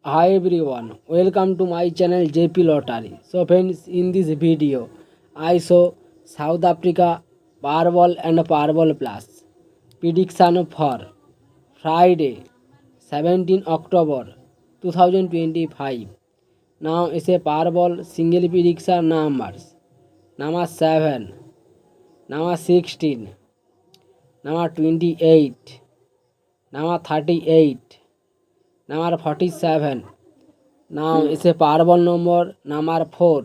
Hi everyone, welcome to my channel JP Lottery. So friends, in this video, I show South Africa Powerball and Powerball Plus prediction for Friday, 17 October 2025. Now is a Powerball single prediction numbers. Number 7, number 16, number 28, number 38, number 47. Now it's a Powerball number 4.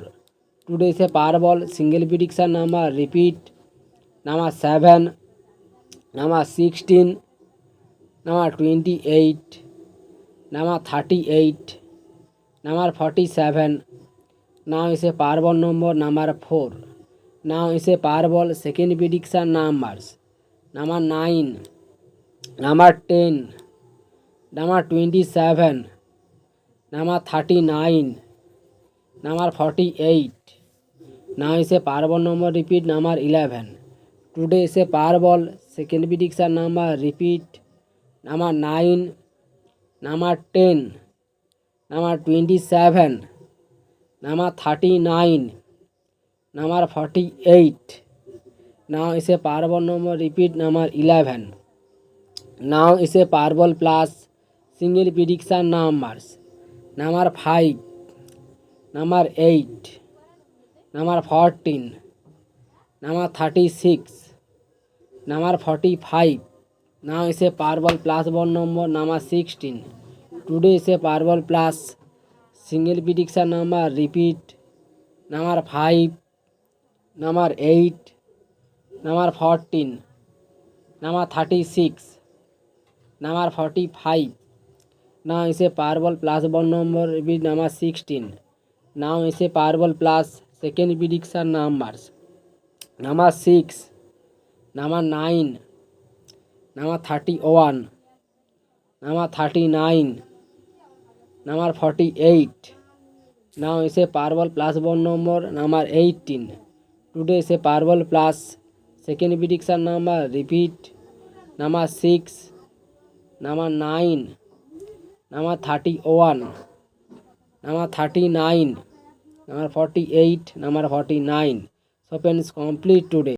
Today is a Powerball single prediction number. Repeat. Number 7, number 16, number 28, number 38, number 47. Now is a Powerball number 4. Now is a Powerball second prediction numbers. Number 9, number 10, number 27, number 39, number 48. Now is a Powerball number. Repeat. Number 11. Today is a Powerball second prediction number. Repeat. Number 9, number 10, number 27, number 39, number 48. Now is a Powerball number. Repeat. Number 11. Now is a Powerball plus single prediction numbers. Number 5, number 8, number 14, number 36, number 45. Now is a Powerball plus one number 16. Today is a Powerball plus single prediction number. Repeat. Number 5, number 8, number 14, number 36, number 45. Now is a Powerball plus one number. Repeat. Number 16. Now is a Powerball plus second prediction numbers. Number 6, number 9, number 31, number 39, number 48. Now is a Powerball plus one number 18. Today is a Powerball plus second prediction number. Repeat. Number 6, number 9, number 31, number 39, number 48, number 49. So friends, complete today.